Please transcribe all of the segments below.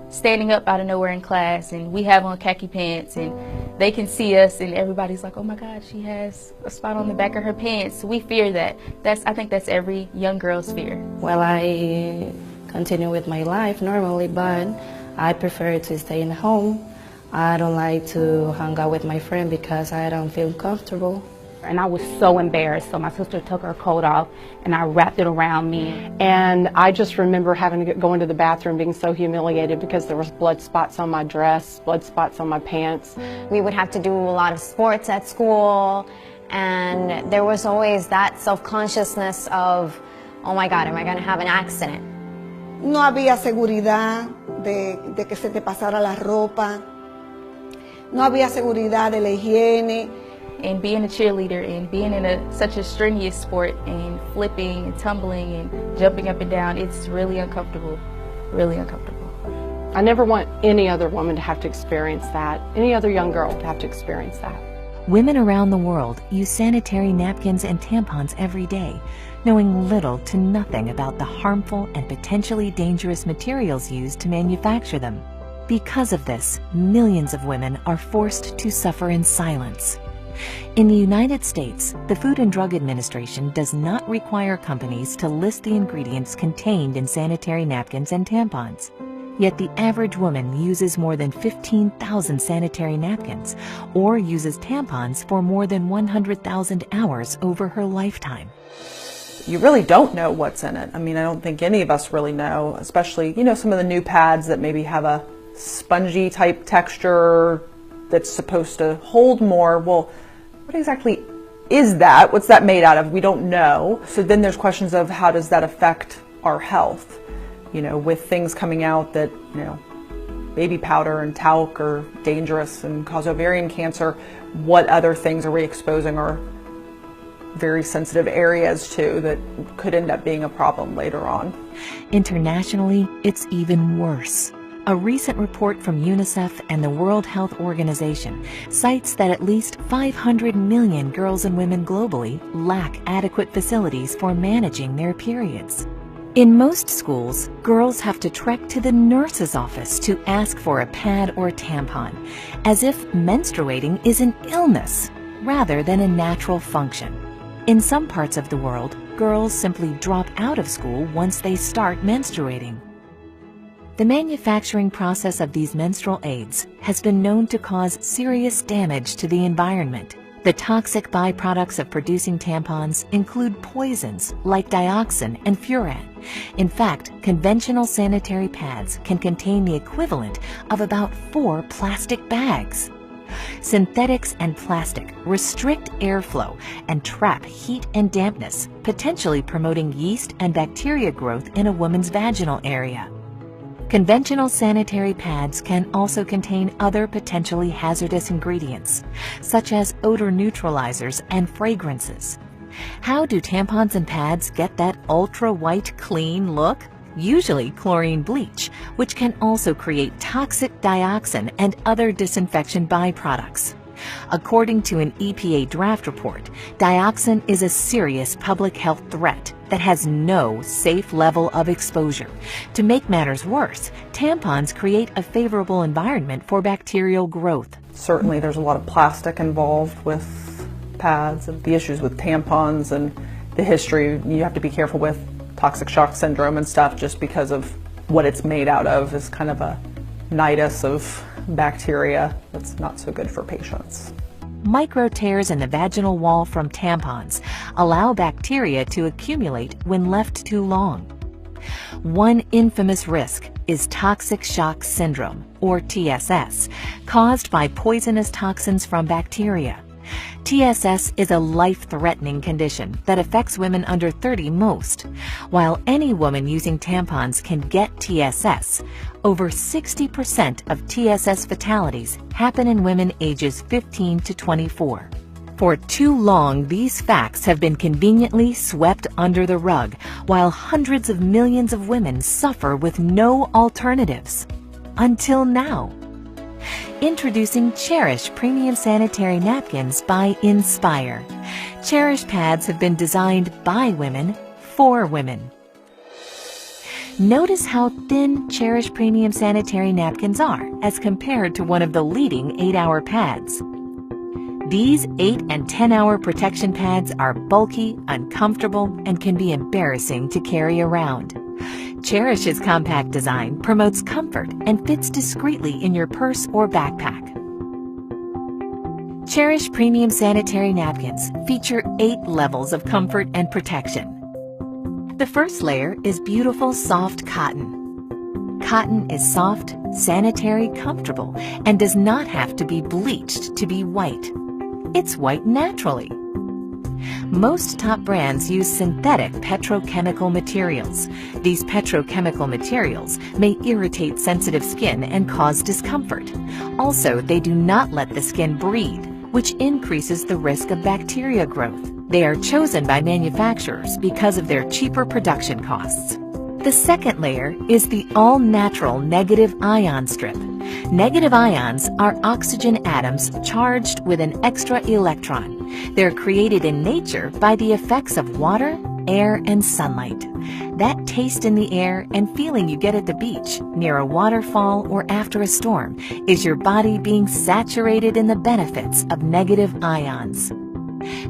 standing up out of nowhere in class and we have on khaki pants and they can see us and everybody's like, oh my God, she has a spot on the back of her pants. We fear that. I think that's every young girl's fear. Well, I continue with my life normally, but I prefer to stay in home. I don't like to hang out with my friend because I don't feel comfortable. And I was so embarrassed, so my sister took her coat off and I wrapped it around me. And I just remember having to go into the bathroom being so humiliated because there was blood spots on my dress, blood spots on my pants. We would have to do a lot of sports at school, and there was always that self-consciousness of, oh my God, am I going to have an accident? No había seguridad de que se te pasara la ropa. No había seguridad de la higiene. And being a cheerleader and being in such a strenuous sport and flipping and tumbling and jumping up and down, it's really uncomfortable, really uncomfortable. I never want any other woman to have to experience that, any other young girl to have to experience that. Women around the world use sanitary napkins and tampons every day, knowing little to nothing about the harmful and potentially dangerous materials used to manufacture them. Because of this, millions of women are forced to suffer in silence. In the United States, the Food and Drug Administration does not require companies to list the ingredients contained in sanitary napkins and tampons. Yet the average woman uses more than 15,000 sanitary napkins or uses tampons for more than 100,000 hours over her lifetime. You really don't know what's in it. I mean, I don't think any of us really know, especially, some of the new pads that maybe have a spongy type texture that's supposed to hold more. Well, what exactly is that? What's that made out of? We don't know. So then there's questions of how does that affect our health? With things coming out that, baby powder and talc are dangerous and cause ovarian cancer, what other things are we exposing our very sensitive areas to that could end up being a problem later on? Internationally, it's even worse. A recent report from UNICEF and the World Health Organization cites that at least 500 million girls and women globally lack adequate facilities for managing their periods. In most schools, girls have to trek to the nurse's office to ask for a pad or tampon, as if menstruating is an illness rather than a natural function. In some parts of the world, girls simply drop out of school once they start menstruating. The manufacturing process of these menstrual aids has been known to cause serious damage to the environment. The toxic byproducts of producing tampons include poisons like dioxin and furan. In fact, conventional sanitary pads can contain the equivalent of about 4 plastic bags. Synthetics and plastic restrict airflow and trap heat and dampness, potentially promoting yeast and bacteria growth in a woman's vaginal area. Conventional sanitary pads can also contain other potentially hazardous ingredients, such as odor neutralizers and fragrances. How do tampons and pads get that ultra-white clean look? Usually chlorine bleach, which can also create toxic dioxin and other disinfection byproducts. According to an EPA draft report, dioxin is a serious public health threat that has no safe level of exposure. To make matters worse, tampons create a favorable environment for bacterial growth. Certainly there's a lot of plastic involved with pads and the issues with tampons and the history. You have to be careful with toxic shock syndrome and stuff just because of what it's made out of is kind of a nidus of bacteria that's not so good for patients. Micro tears in the vaginal wall from tampons allow bacteria to accumulate when left too long. One infamous risk is toxic shock syndrome, or TSS, caused by poisonous toxins from bacteria. TSS is a life-threatening condition that affects women under 30 most. While any woman using tampons can get TSS, over 60% of TSS fatalities happen in women ages 15 to 24. For too long, these facts have been conveniently swept under the rug, while hundreds of millions of women suffer with no alternatives. Until now. Introducing Cherish Premium Sanitary Napkins by Nspire. Cherish pads have been designed by women for women. Notice how thin Cherish Premium Sanitary Napkins are as compared to one of the leading 8-hour pads. These 8 and 10-hour protection pads are bulky, uncomfortable, and can be embarrassing to carry around. Cherish's compact design promotes comfort and fits discreetly in your purse or backpack. Cherish Premium Sanitary Napkins feature 8 levels of comfort and protection. The first layer is beautiful, soft cotton. Cotton is soft, sanitary, comfortable, and does not have to be bleached to be white. It's white naturally. Most top brands use synthetic petrochemical materials. These petrochemical materials may irritate sensitive skin and cause discomfort. Also, they do not let the skin breathe, which increases the risk of bacteria growth. They are chosen by manufacturers because of their cheaper production costs. The second layer is the all-natural negative ion strip. Negative ions are oxygen atoms charged with an extra electron. They're created in nature by the effects of water, air, and sunlight. That taste in the air and feeling you get at the beach, near a waterfall, or after a storm is your body being saturated in the benefits of negative ions.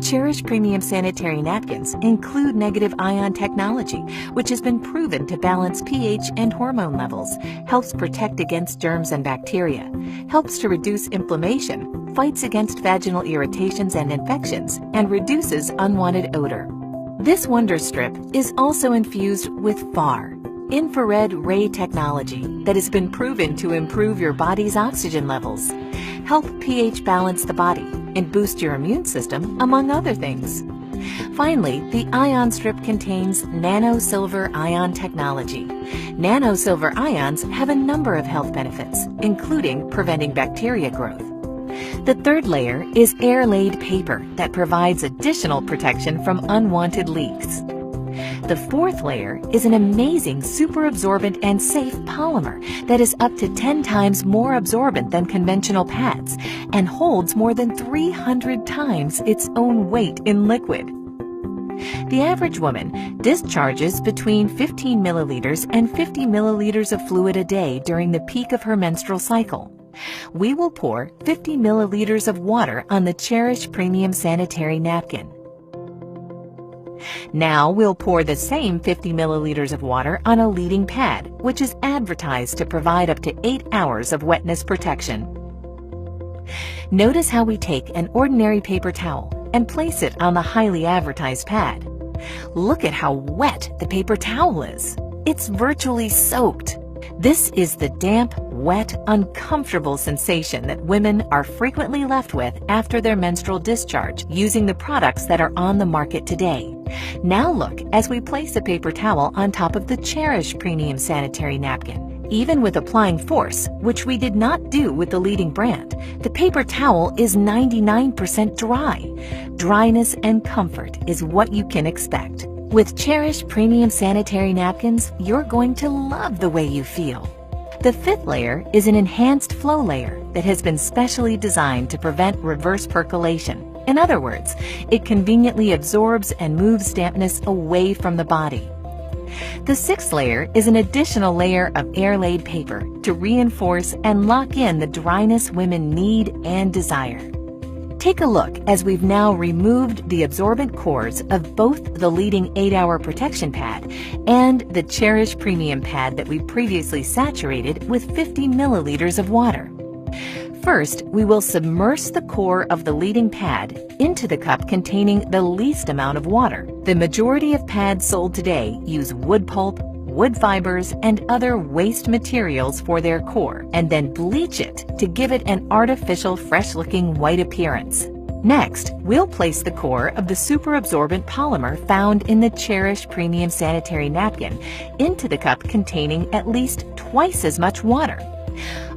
Cherish Premium Sanitary Napkins include negative ion technology, which has been proven to balance pH and hormone levels, helps protect against germs and bacteria, helps to reduce inflammation, fights against vaginal irritations and infections, and reduces unwanted odor. This Wonder Strip is also infused with FAR, infrared ray technology, that has been proven to improve your body's oxygen levels, help pH balance the body, and boost your immune system, among other things. Finally, the ion strip contains nano-silver ion technology. Nano-silver ions have a number of health benefits, including preventing bacteria growth. The third layer is air-laid paper that provides additional protection from unwanted leaks. The fourth layer is an amazing super absorbent and safe polymer that is up to 10 times more absorbent than conventional pads and holds more than 300 times its own weight in liquid. The average woman discharges between 15 milliliters and 50 milliliters of fluid a day during the peak of her menstrual cycle. We will pour 50 milliliters of water on the Cherish Premium Sanitary Napkin. Now we'll pour the same 50 milliliters of water on a leading pad, which is advertised to provide up to 8 hours of wetness protection. Notice how we take an ordinary paper towel and place it on the highly advertised pad. Look at how wet the paper towel is. It's virtually soaked. This is the damp, wet, uncomfortable sensation that women are frequently left with after their menstrual discharge using the products that are on the market today. Now look as we place a paper towel on top of the Cherish Premium Sanitary Napkin. Even with applying force, which we did not do with the leading brand, the paper towel is 99% dry. Dryness and comfort is what you can expect. With Cherish Premium Sanitary Napkins, you're going to love the way you feel. The fifth layer is an enhanced flow layer that has been specially designed to prevent reverse percolation. In other words, it conveniently absorbs and moves dampness away from the body. The sixth layer is an additional layer of air-laid paper to reinforce and lock in the dryness women need and desire. Take a look as we've now removed the absorbent cores of both the leading 8-hour protection pad and the Cherish Premium pad that we previously saturated with 50 milliliters of water. First, we will submerge the core of the leading pad into the cup containing the least amount of water. The majority of pads sold today use wood pulp, wood fibers, and other waste materials for their core, and then bleach it to give it an artificial, fresh-looking white appearance. Next, we'll place the core of the super absorbent polymer found in the Cherish Premium Sanitary Napkin into the cup containing at least twice as much water.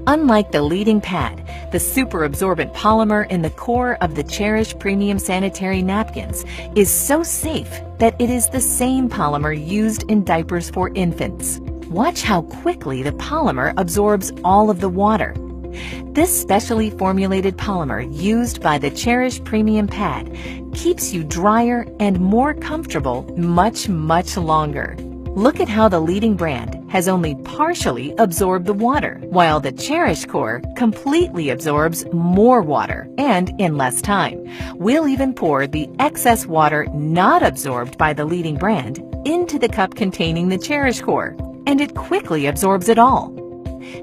Unlike the leading pad, the super absorbent polymer in the core of the Cherish Premium Sanitary Napkins is so safe that it is the same polymer used in diapers for infants. Watch how quickly the polymer absorbs all of the water. This specially formulated polymer used by the Cherish Premium pad keeps you drier and more comfortable much, much longer. Look at how the leading brand has only partially absorbed the water, while the Cherish core completely absorbs more water and in less time. We'll even pour the excess water not absorbed by the leading brand into the cup containing the Cherish core, and it quickly absorbs it all.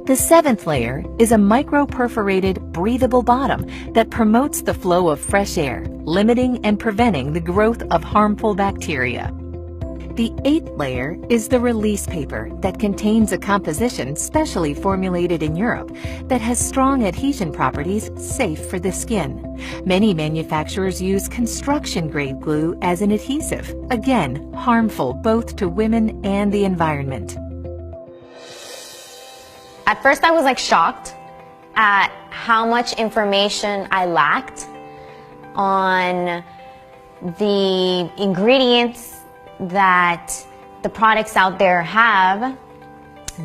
The seventh layer is a micro-perforated, breathable bottom that promotes the flow of fresh air, limiting and preventing the growth of harmful bacteria. The eighth layer is the release paper that contains a composition specially formulated in Europe that has strong adhesion properties safe for the skin. Many manufacturers use construction-grade glue as an adhesive, again, harmful both to women and the environment. At first I was like shocked at how much information I lacked on the ingredients that the products out there have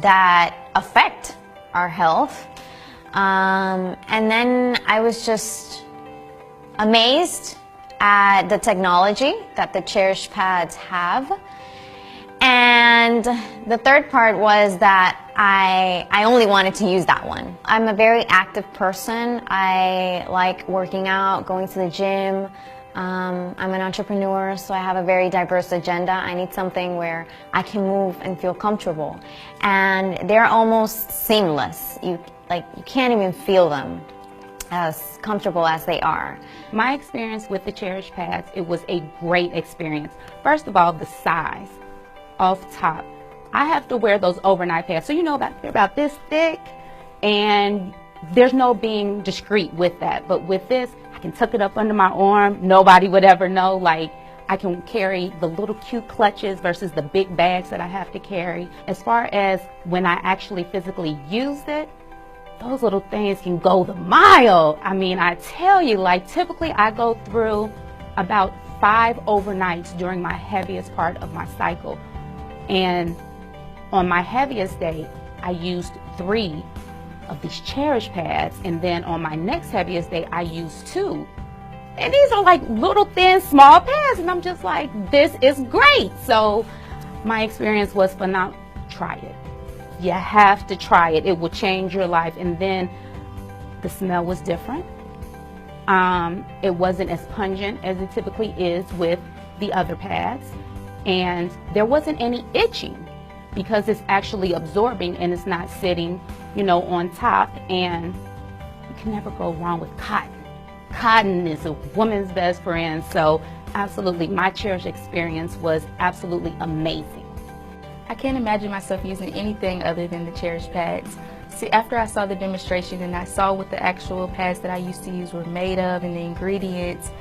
that affect our health. And then I was just amazed at the technology that the Cherish pads have. And the third part was that I only wanted to use that one. I'm a very active person. I like working out, going to the gym. I'm an entrepreneur, so I have a very diverse agenda. I need something where I can move and feel comfortable. And they're almost seamless. You can't even feel them as comfortable as they are. My experience with the Cherish pads, it was a great experience. First of all, the size. Off top, I have to wear those overnight pads, so you know they're about this thick, and there's no being discreet with that. But with this, I can tuck it up under my arm. Nobody would ever know. Like, I can carry the little cute clutches versus the big bags that I have to carry. As far as when I actually physically used it, those little things can go the mile. I mean, I tell you, like, typically I go through about 5 overnights during my heaviest part of my cycle. And on my heaviest day, I used 3 of these Cherish pads, and then on my next heaviest day, I used 2. And these are like little thin, small pads, and I'm just like, this is great. So my experience was phenomenal. Try it. You have to try it. It will change your life. And then the smell was different. It wasn't as pungent as it typically is with the other pads. And there wasn't any itching because it's actually absorbing and it's not sitting, you know, on top. And you can never go wrong with cotton. Cotton is a woman's best friend. So absolutely, my Cherish experience was absolutely amazing. I can't imagine myself using anything other than the Cherish pads. See, after I saw the demonstration and I saw what the actual pads that I used to use were made of and the ingredients,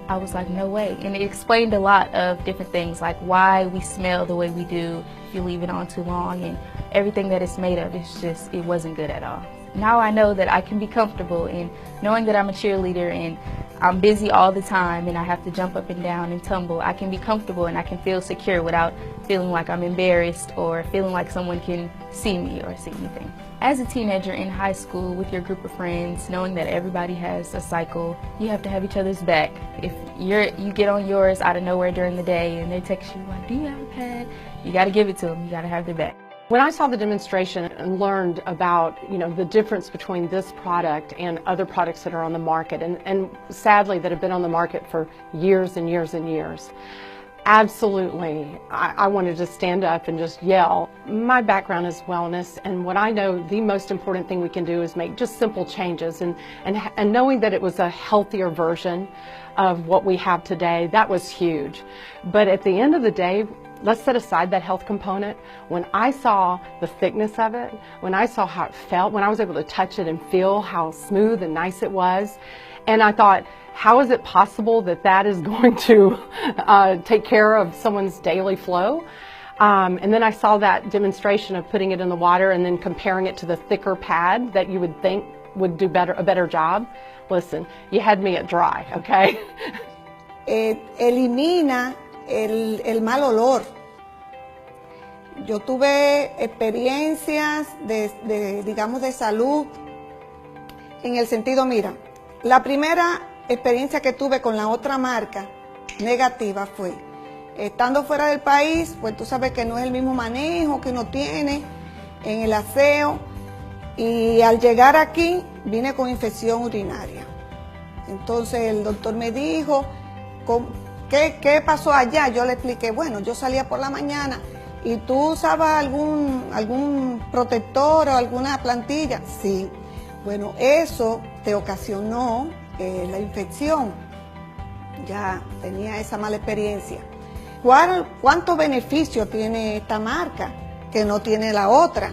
I was like, no way. And it explained a lot of different things, like why we smell the way we do if you leave it on too long, and everything that it's made of. It's just, it wasn't good at all. Now I know that I can be comfortable in knowing that I'm a cheerleader and I'm busy all the time and I have to jump up and down and tumble. I can be comfortable and I can feel secure without feeling like I'm embarrassed or feeling like someone can see me or see anything. As a teenager in high school with your group of friends, knowing that everybody has a cycle, you have to have each other's back. If you get on yours out of nowhere during the day and they text you like, do you have a pad? You got to give it to them. You got to have their back. When I saw the demonstration and learned about, you know, the difference between this product and other products that are on the market, and sadly that have been on the market for years and years and years, absolutely, I wanted to stand up and just yell. My background is wellness, and what I know the most important thing we can do is make just simple changes, and knowing that it was a healthier version of what we have today, that was huge. But at the end of the day, let's set aside that health component. When I saw the thickness of it, when I saw how it felt, when I was able to touch it and feel how smooth and nice it was, and I thought, how is it possible that that is going to take care of someone's daily flow? And then I saw that demonstration of putting it in the water and then comparing it to the thicker pad that you would think would do a better job. Listen, you had me at dry, okay? Elimina el mal olor. Yo tuve experiencias digamos, de salud en el sentido, mira, la primera experiencia que tuve con la otra marca negativa fue Estando fuera del país, pues tú sabes que no es el mismo manejo que uno tiene en el aseo. Y al llegar aquí, vine con infección urinaria. Entonces el doctor me dijo, ¿qué pasó allá? Yo le expliqué, bueno, yo salía por la mañana y tú usabas algún protector o alguna plantilla. Sí, bueno, eso te ocasionó la infección. Ya tenía esa mala experiencia. ¿Cuántos beneficios tiene esta marca que no tiene la otra?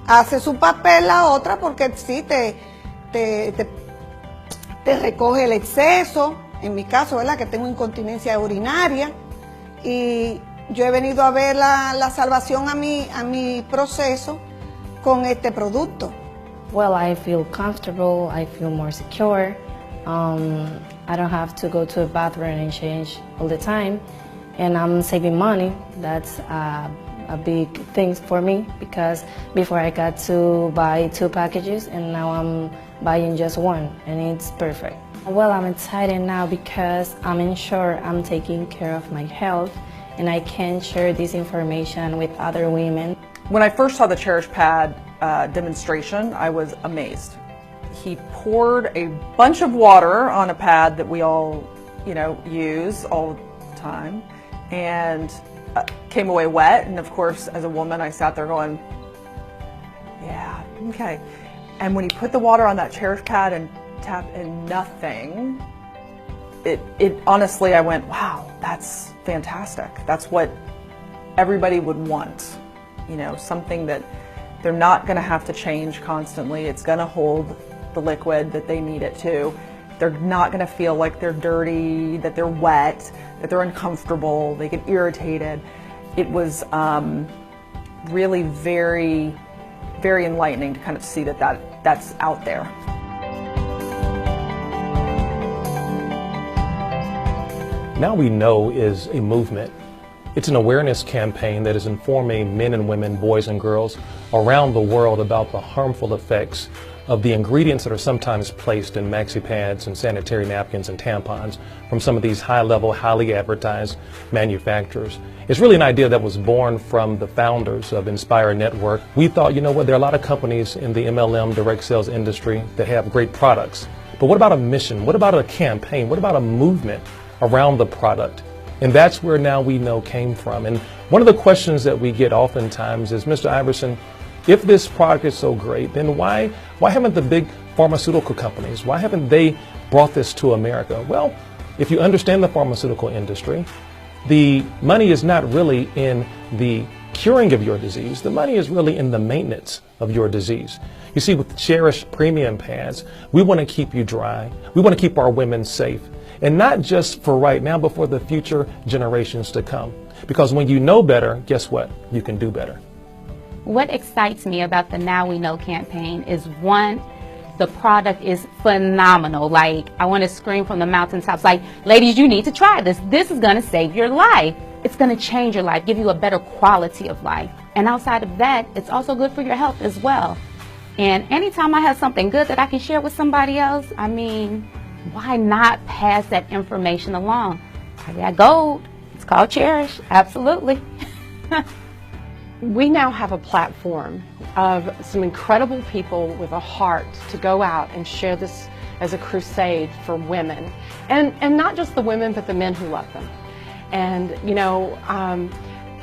Hace su papel la otra porque sí te recoge el exceso, en mi caso, ¿verdad? Que tengo incontinencia urinaria, y yo he venido a ver la salvación a mi proceso con este producto. Well, I feel comfortable, I feel more secure. I don't have to go to a bathroom and change all the time, and I'm saving money. That's a big thing for me, because before I got to buy 2 packages and now I'm buying just 1, and it's perfect. Well, I'm excited now because I'm sure I'm taking care of my health and I can share this information with other women. When I first saw the Cherish pad demonstration, I was amazed. He poured a bunch of water on a pad that we all, use all the time, and came away wet. And of course, as a woman, I sat there going, yeah, okay. And when he put the water on that Cherish pad and tapped in nothing, it honestly, I went, wow, that's fantastic. That's what everybody would want. Something that they're not going to have to change constantly. It's going to hold the liquid that they need it to. They're not going to feel like they're dirty, that they're wet, that they're uncomfortable, they get irritated. It was really very, very enlightening to kind of see that's out there. Now We Know is a movement. It's an awareness campaign that is informing men and women, boys and girls around the world about the harmful effects of the ingredients that are sometimes placed in maxi pads and sanitary napkins and tampons from some of these high-level, highly advertised manufacturers. It's really an idea that was born from the founders of Nspire Network. We thought, there are a lot of companies in the MLM direct sales industry that have great products. But what about a mission? What about a campaign? What about a movement around the product? And that's where Now We Know came from. And one of the questions that we get oftentimes is, Mr. Iverson, if this product is so great, then why haven't the big pharmaceutical companies, why haven't they brought this to America? Well, if you understand the pharmaceutical industry, the money is not really in the curing of your disease. The money is really in the maintenance of your disease. You see, with the Cherish premium pads, we want to keep you dry. We want to keep our women safe. And not just for right now, but for the future generations to come. Because when you know better, guess what? You can do better. What excites me about the Now We Know campaign is, one, the product is phenomenal. Like, I want to scream from the mountaintops, like, ladies, you need to try this. This is going to save your life. It's going to change your life, give you a better quality of life. And outside of that, it's also good for your health as well. And anytime I have something good that I can share with somebody else, I mean, why not pass that information along? I got gold. It's called Cherish. Absolutely. We now have a platform of some incredible people with a heart to go out and share this as a crusade for women. And not just the women, but the men who love them. And,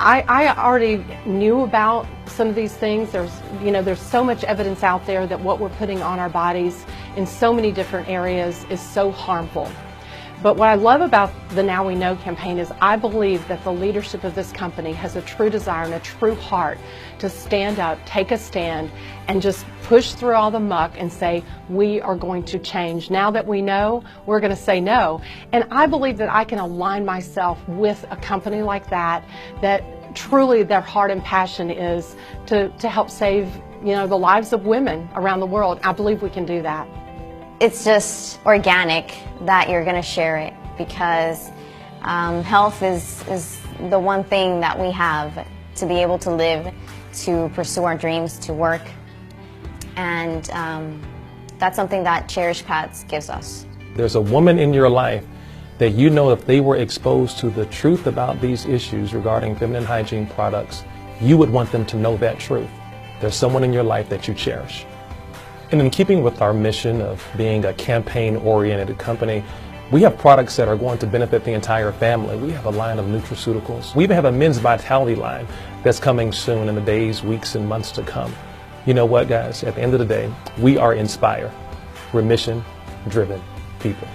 I already knew about some of these things. There's so much evidence out there that what we're putting on our bodies in so many different areas is so harmful. But what I love about the Now We Know campaign is I believe that the leadership of this company has a true desire and a true heart to stand up, take a stand, and just push through all the muck and say, we are going to change. Now that we know, we're going to say no. And I believe that I can align myself with a company like that truly their heart and passion is to help save, the lives of women around the world. I believe we can do that. It's just organic that you're going to share it, because health is the one thing that we have to be able to live, to pursue our dreams, to work. And that's something that Cherish Pads gives us. There's a woman in your life that you know if they were exposed to the truth about these issues regarding feminine hygiene products, you would want them to know that truth. There's someone in your life that you cherish. And in keeping with our mission of being a campaign-oriented company, we have products that are going to benefit the entire family. We have a line of nutraceuticals. We even have a men's vitality line that's coming soon in the days, weeks, and months to come. You know what, guys? At the end of the day, we are Nspire. We're mission-driven people.